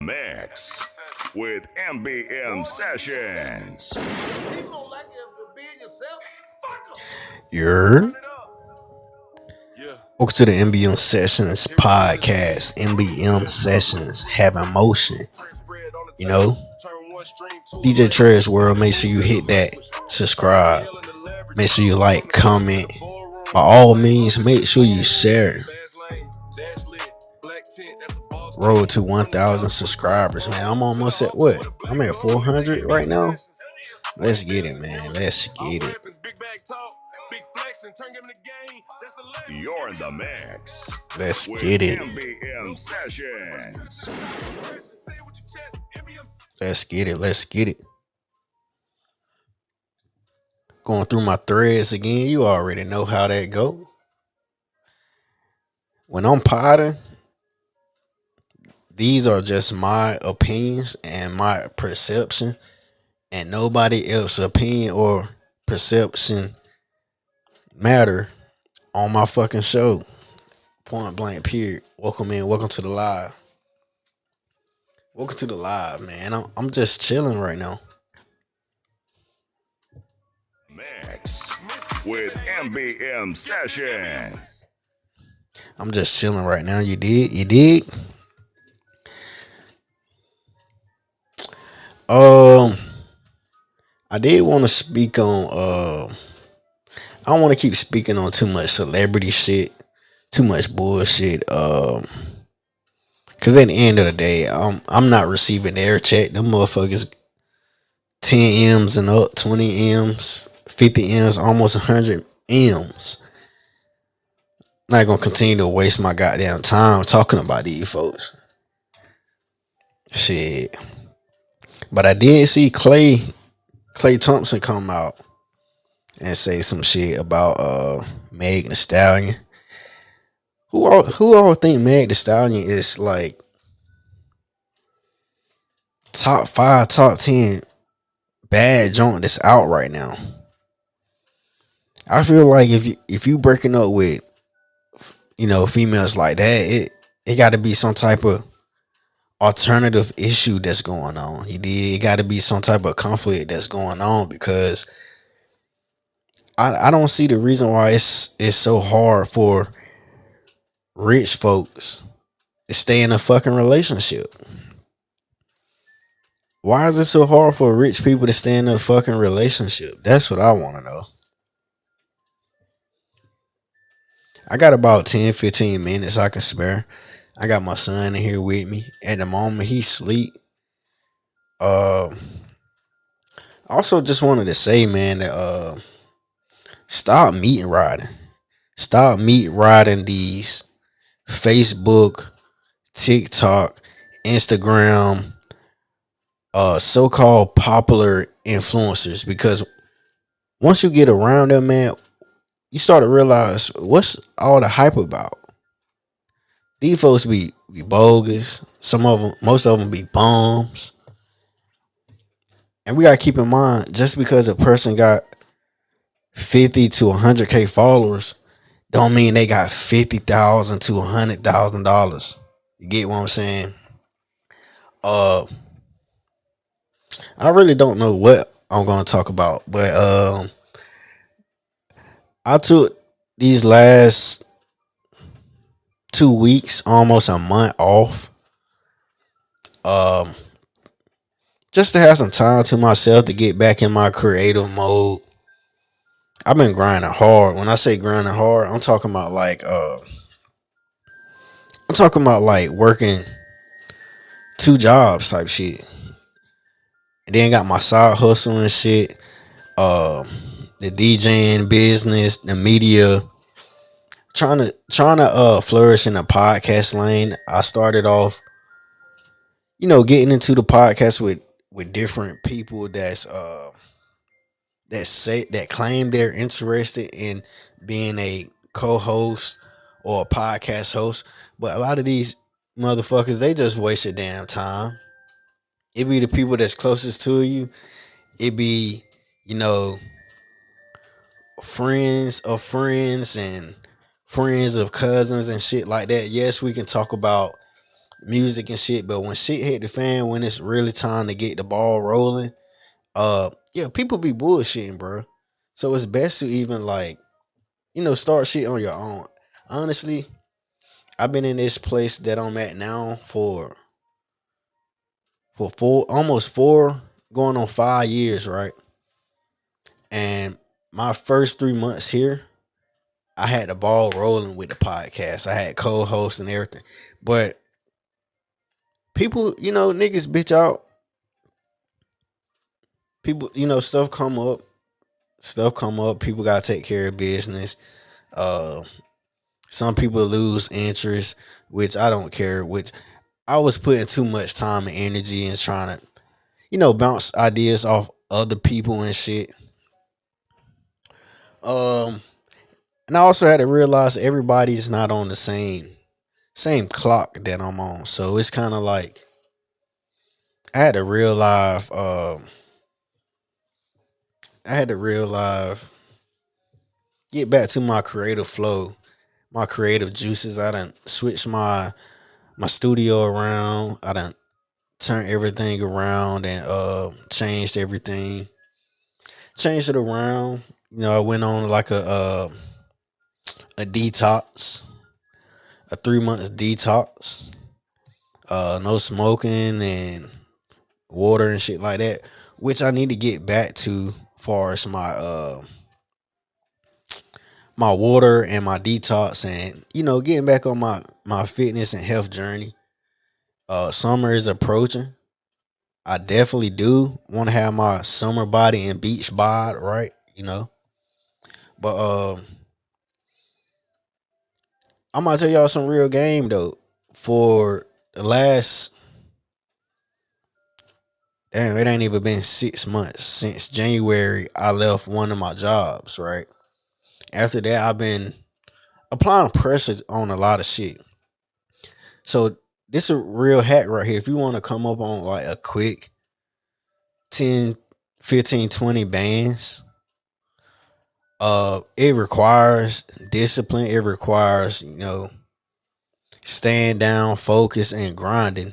mix with MBM sessions. You're welcome to the MBM Sessions podcast. MBM Sessions having motion. You know, DJ Trezzy World. Make sure you hit that subscribe. Make sure you like, comment. By all means, make sure you share. Road to 1,000 subscribers, man. I'm almost at what? I'm at 400 right now. Let's get it, man. Let's get it. You're in the mix. Let's get it. MBM sessions. Let's get it. Let's get it. Going through my threads again. You already know how that go. When I'm potting, these are just my opinions and my perception, and nobody else's opinion or perception matter on my fucking show. Point blank, period. Welcome in. Welcome to the live. Welcome to the live, man. I'm just chilling right now. Mix with MBM sessions. I'm just chilling right now. You did? You did? I did want to speak on I don't want to keep speaking on too much celebrity shit, too much bullshit. Cause at the end of the day, I'm not receiving their check. Them motherfuckers 10 M's and up, 20 M's, 50 M's, almost 100 M's. Not gonna continue to waste my goddamn time talking about these folks. Shit. But I did see Clay Thompson come out and say some shit about Meg Thee Stallion. Who all think Meg Thee Stallion is like top 5, top 10 bad joint that's out right now? I feel like if you breaking up with females like that, it got to be some type of alternative issue that's going on. It got to be some type of conflict that's going on, because I don't see the reason why it's so hard for rich folks to stay in a fucking relationship. Why is it so hard for rich people to stay in a fucking relationship? That's what I want to know. I got about 10-15 minutes I can spare. I got my son in here with me. At the moment, he's asleep. Also just wanted to say, man, that stop meat riding. Stop meat riding these Facebook, TikTok, Instagram, so-called popular influencers, because once you get around them, man, you start to realize what's all the hype about. These folks be bogus. Some of them, most of them be bombs. And we gotta keep in mind, just because a person got 50 to 100K followers, don't mean they got $50,000 to $100,000. You get what I'm saying? I really don't know what I'm gonna talk about, but I took these last 2 weeks, almost a month off, um, just to have some time to myself to get back in my creative mode. I've been grinding hard. When I say grinding hard, I'm talking about like working 2 jobs type shit. And then got my side hustle and shit. The DJing business, the media. Trying to flourish in the podcast lane. I started off, getting into the podcast with different people that claim they're interested in being a co-host or a podcast host. But a lot of these motherfuckers, they just waste your damn time. It be the people that's closest to you. It be, you know, friends of friends and friends of cousins and shit like that. Yes, we can talk about music and shit. But when shit hit the fan, when it's really time to get the ball rolling, yeah, people be bullshitting, bro. So it's best to even like, start shit on your own. Honestly, I've been in this place that I'm at now for four, almost 4, going on 5 years, right? And my first 3 months here, I had the ball rolling with the podcast. I had co-hosts and everything. But people, niggas bitch out. People, stuff come up. People gotta take care of business. Uh, some people lose interest, which I don't care. Which I was putting too much time and energy and trying to, bounce ideas off other people and shit. Um, and I also had to realize everybody's not on the same clock that I'm on. So it's kind of like I had to realize. I had to realize get back to my creative flow, my creative juices. I done switched my studio around. I done turned everything around and changed everything. Changed it around. I went on like a detox, a 3 months detox. No smoking and water and shit like that, which I need to get back to far as my water and my detox and getting back on my fitness and health journey. Summer is approaching. I definitely do want to have my summer body and beach bod, right? But I'm gonna tell y'all some real game though. For the last, damn, it ain't even been 6 months since January. I left one of my jobs, right? After that, I've been applying pressure on a lot of shit. So this is a real hack right here. If you want to come up on like a quick 10, 15, 20 bands, it requires discipline. It requires, staying down, focus, and grinding.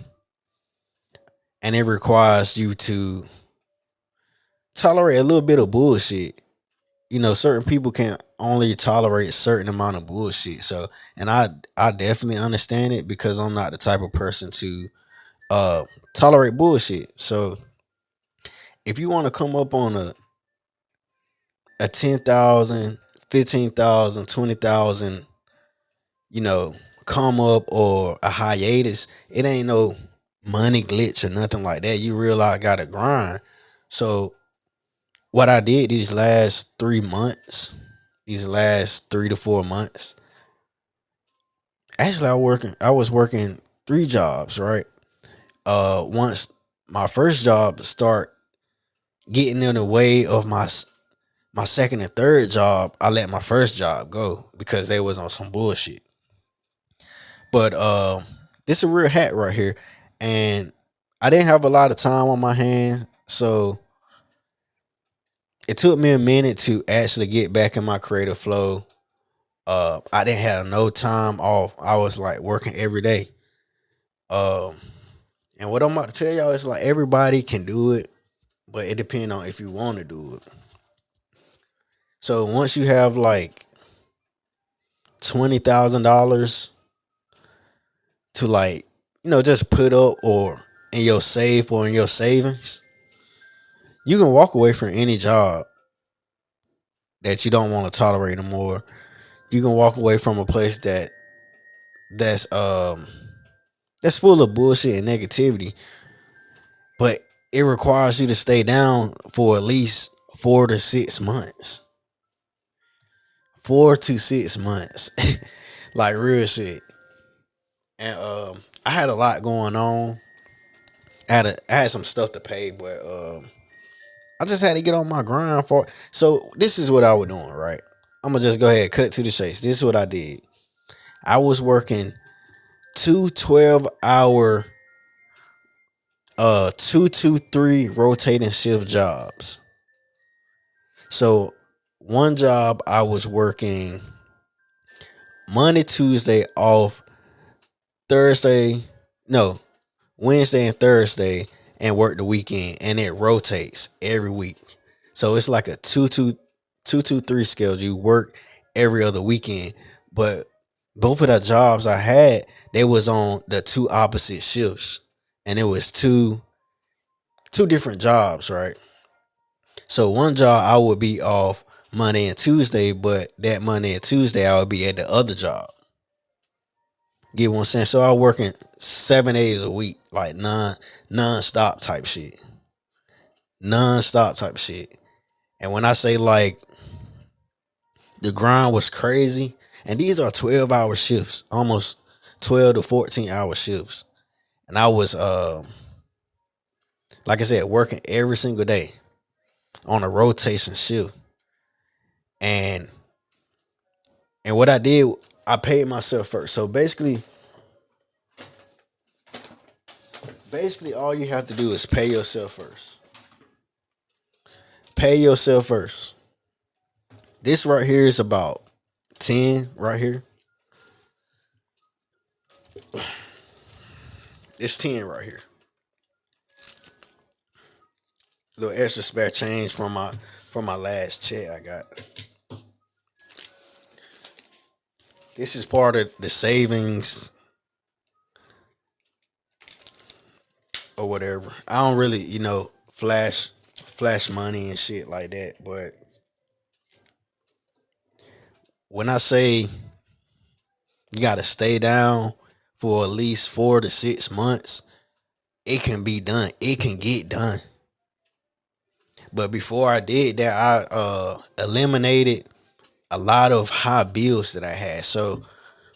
And it requires you to tolerate a little bit of bullshit. Certain people can only tolerate a certain amount of bullshit. So, and I definitely understand it because I'm not the type of person to uh tolerate bullshit. So, if you want to come up on a 10,000, 15,000, 20,000, you know, come up or a hiatus, it ain't no money glitch or nothing like that. You realize I gotta grind. So what I did these last 3 months, these last 3 to 4 months, actually I was working 3 jobs, right? Once my first job start getting in the way of my second and third job, I let my first job go because they was on some bullshit. But this is a real hat right here, and I didn't have a lot of time on my hand, so it took me a minute to actually get back in my creative flow. I didn't have no time off. I was like working every day. Um, and what I'm about to tell y'all is like everybody can do it, but it depends on if you want to do it. So once you have like $20,000 to like, just put up or in your safe or in your savings, you can walk away from any job that you don't want to tolerate anymore. You can walk away from a place that's um that's full of bullshit and negativity, but it requires you to stay down for at least 4 to 6 months. 4 to 6 months. Like real shit. And I had a lot going on. I had some stuff to pay, but I just had to get on my grind for. So this is what I was doing, right? I'm gonna just go ahead and cut to the chase. This is what I did. I was working two 12-hour, 2 to 3 rotating shift jobs. So one job I was working Monday, Tuesday off, Thursday. No, Wednesday and Thursday, and work the weekend, and it rotates every week. So it's like a 2-2-3 schedule. You work every other weekend, but both of the jobs I had, they was on the two opposite shifts, and it was two different jobs, right? So one job I would be off Monday and Tuesday, but that Monday and Tuesday I would be at the other job. Get what I'm saying? So I working 7 days a week, like non-stop type shit. Non-stop type shit. And when I say like the grind was crazy, and these are 12-hour shifts, almost 12 to 14-hour shifts. And I was like I said, working every single day on a rotation shift. And what I did, I paid myself first. So basically all you have to do is pay yourself first. Pay yourself first. This right here is about 10 right here. It's 10 right here. Little extra spare change from my last check I got. This is part of the savings or whatever. I don't really, flash money and shit like that. But when I say you gotta stay down for at least 4 to 6 months, it can be done. It can get done. But before I did that, I eliminated a lot of high bills that I had. So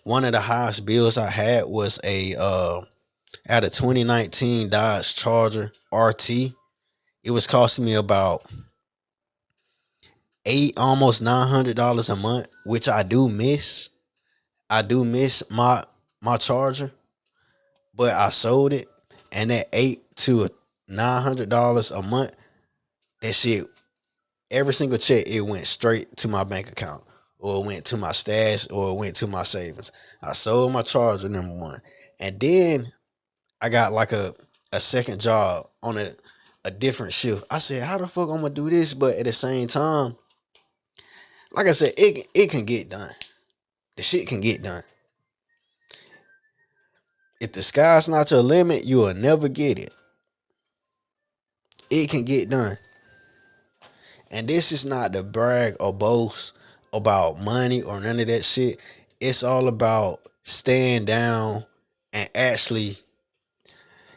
one of the highest bills I had was at a 2019 Dodge Charger RT. It was costing me about almost $900 a month, which I do miss. I do miss my Charger, but I sold it, and that $800 to $900 a month, that shit, every single check, it went straight to my bank account, or it went to my stash, or it went to my savings. I sold my Charger, number one, and then I got like a second job on a different shift. I said, how the fuck I'm gonna do this? But at the same time, like I said, it can get done. The shit can get done. If the sky's not your limit, you will never get it. It can get done. And this is not to brag or boast about money or none of that shit. It's all about staying down and actually,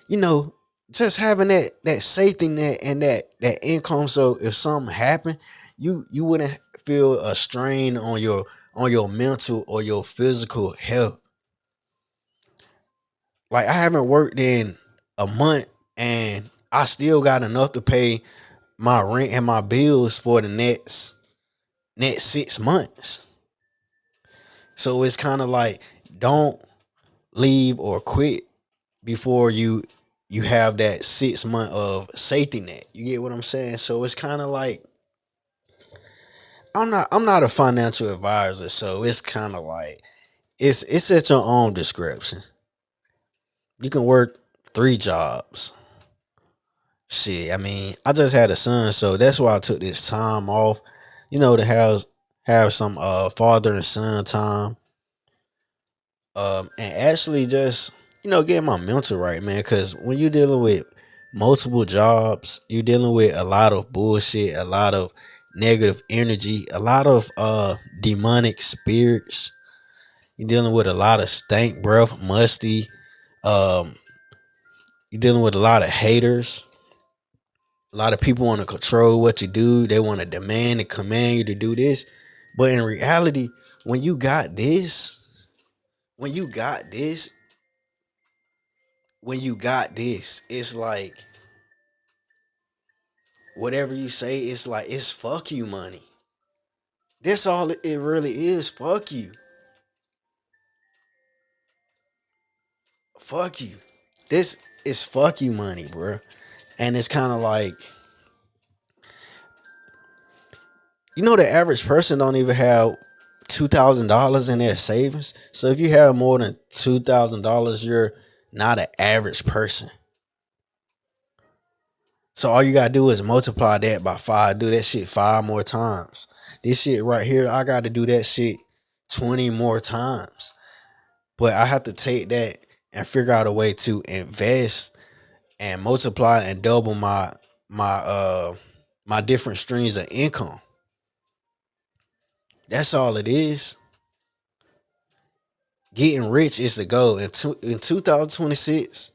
you know, just having that safety net and that income. So if something happened, you wouldn't feel a strain on your mental or your physical health. Like I haven't worked in a month, and I still got enough to pay my rent and my bills for the next 6 months. So it's kind of like, don't leave or quit before you have that 6 month of safety net. You get what I'm saying? So it's kind of like, I'm not a financial advisor, so it's kind of like, it's at your own description. You can work 3 jobs. Shit, I mean, I just had a son, so that's why I took this time off, to have some father and son time. And actually just, getting my mental right, man. Cause when you're dealing with multiple jobs, you're dealing with a lot of bullshit, a lot of negative energy, a lot of demonic spirits. You're dealing with a lot of stank breath, musty. Um, you're dealing with a lot of haters. A lot of people want to control what you do. They want to demand and command you to do this. But in reality, when you got this, when you got this, it's like whatever you say, it's like it's fuck you money. That's all it really is. Fuck you. Fuck you. This is fuck you money, bro. And it's kind of like, the average person don't even have $2,000 in their savings. So if you have more than $2,000, not an average person. So all you gotta do is multiply that by 5. Do that shit 5 more times. This shit right here, I gotta do that shit 20 more times. But I have to take that and figure out a way to invest and multiply and double my my different streams of income. That's all it is. Getting rich is the goal. In 2026,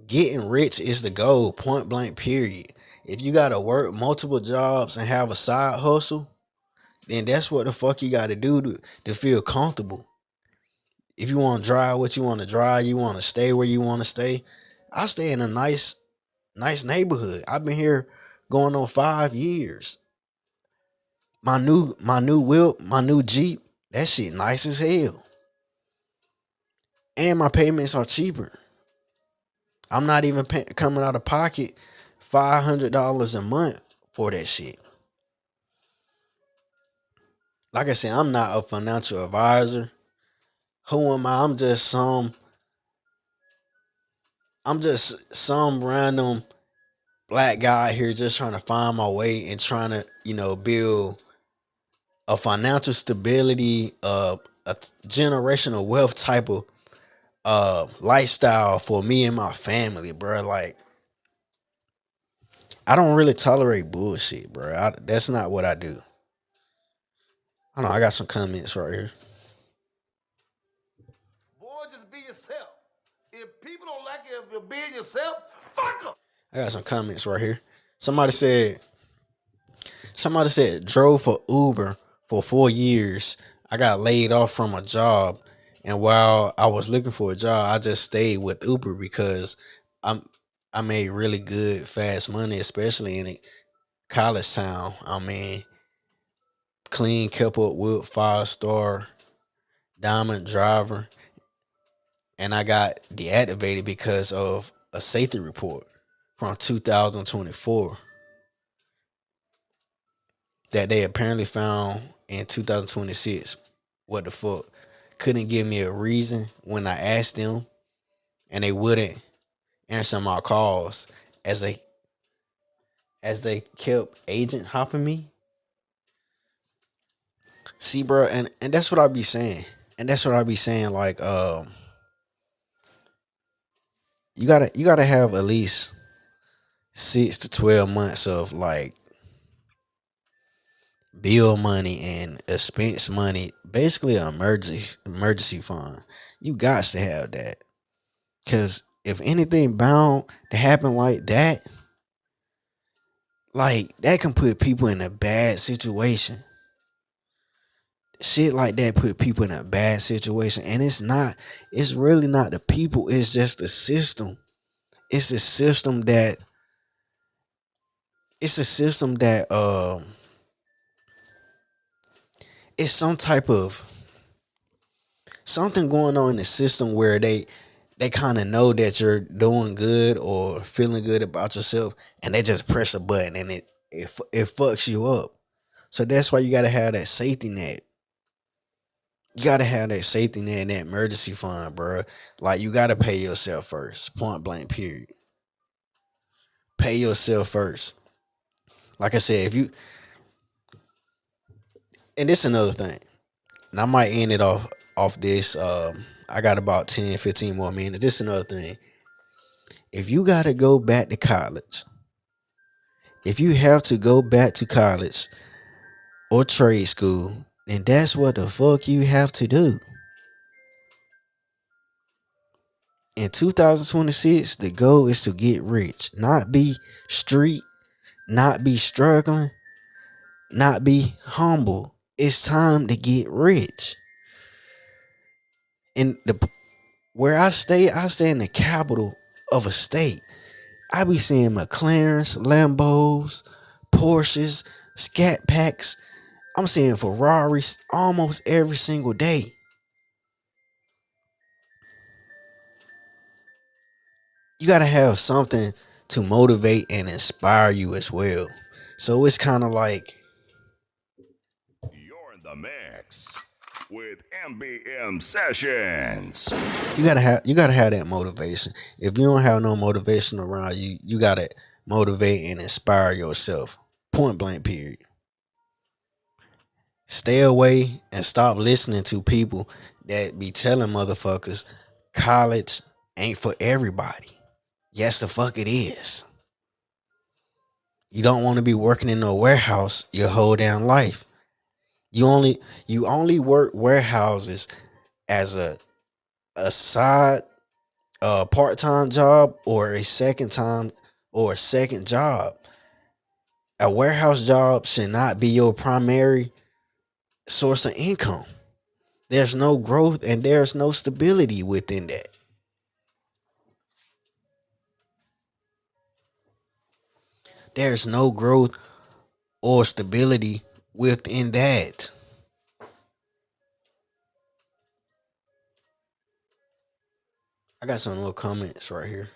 getting rich is the goal, point blank, period. If you gotta work multiple jobs and have a side hustle, then that's what the fuck you gotta do to feel comfortable. If you wanna drive what you wanna drive, you wanna stay where you wanna stay. I stay in a nice neighborhood. I've been here going on 5 years. My new Jeep, that shit nice as hell. And my payments are cheaper. I'm not even coming out of pocket $500 a month for that shit. Like I said, I'm not a financial advisor. Who am I? I'm just some random black guy here just trying to find my way and trying to, build a financial stability, a generational wealth type of lifestyle for me and my family, bro. Like, I don't really tolerate bullshit, bro. That's not what I do. I know I got some comments right here. Boy, just be yourself. If people don't like it, if you're being yourself, fuck them. I got some comments right here. Somebody said drove for Uber for 4 years. I got laid off from a job, and while I was looking for a job, I just stayed with Uber because I'm I made really good fast money, especially in a college town. I mean, clean, kept up with 5-star diamond driver, and I got deactivated because of a safety report from 2024 that they apparently found in 2026. What the fuck? Couldn't give me a reason when I asked them, and they wouldn't answer my calls as they kept agent hopping me. See, bro, and that's what I be saying. And that's what I be saying. Like, you gotta have at least 6 to 12 months of like bill money and expense money, basically an emergency fund. You got to have that, because if anything bound to happen like that can put people in a bad situation. Shit like that put people in a bad situation, and it's really not the people. It's just the system. It's the system that it's the system that it's some type of something going on in the system where they kind of know that you're doing good or feeling good about yourself, and they just press a button and it fucks you up. So that's why you gotta have that safety net. You gotta have that safety net and that emergency fund, bro. Like, you gotta pay yourself first. Point blank. Period. Pay yourself first. Like I said, if you and this another thing, and I might end it off this. I got about 10, 15 more minutes. This is another thing. If you gotta go back to college, if you have to go back to college or trade school, then that's what the fuck you have to do. In 2026, the goal is to get rich, not be street, not be struggling, not be humble. It's time to get rich. And where I stay in the capital of a state. I be seeing McLarens, Lambos, Porsches, Scat Packs. I'm seeing Ferraris almost every single day. You gotta have something to motivate and inspire you as well. So it's kind of like You're in the mix with MBM Sessions. You gotta have that motivation. If you don't have no motivation around you, you gotta motivate and inspire yourself. Point blank period. Stay away and stop listening to people that be telling motherfuckers college ain't for everybody. Yes, the fuck it is. You don't want to be working in no warehouse your whole damn life. You only work warehouses as a side part-time job or a second job. A warehouse job should not be your primary source of income. There's no growth and there's no stability within that. There's no growth or stability within that. I got some little comments right here.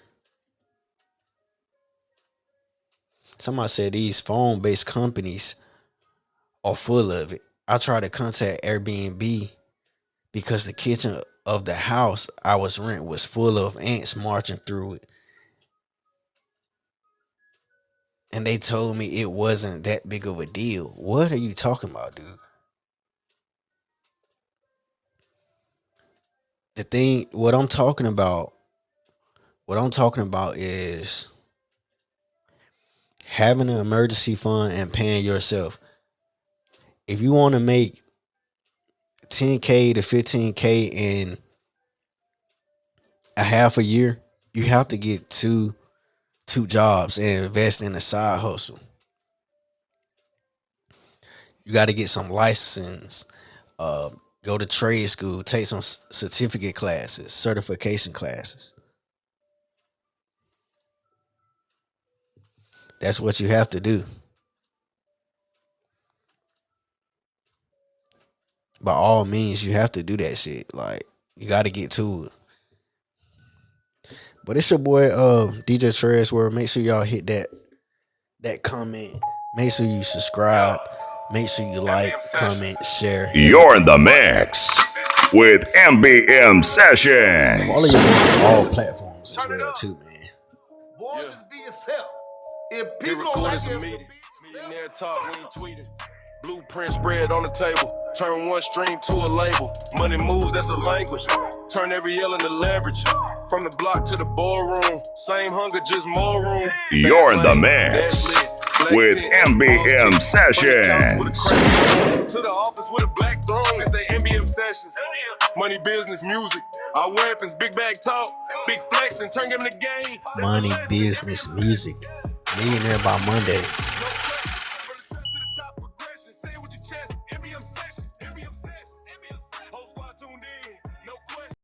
Somebody said these phone based companies are full of it. I tried to contact Airbnb because the kitchen of the house I was rent was full of ants marching through it. And they told me it wasn't that big of a deal. What are you talking about, dude? The thing, what I'm talking about is having an emergency fund and paying yourself. If you want to make 10K to 15K in a half a year, you have to get two jobs and invest in a side hustle. You got to get some license, uh, go to trade school, take some certificate classes, certification classes. That's what you have to do. By all means, you have to do that shit. Like you got to get to it. But it's your boy DJ Trez. Where make sure y'all hit that comment. Make sure you subscribe. Make sure you like, comment, share. You're in the mix with MBM Follow Sessions. your boy on all platforms as well too, man. Boy, just be yourself. If people don't like it, Millionaire talk, we ain't tweeting. Blueprint spread on the table. Turn one stream to a label. Money moves, that's a language. Turn every L into leverage. From the block to the ballroom. Same hunger, just more room. You're in the mix with MBM Sessions. To the office with a black throne. It's they MBM sessions. Money, business, music. Our weapons, big bag talk. Big flex and turn them to game. Money, business, music. Millionaire by Monday. Say it with your chest, MBM sessions.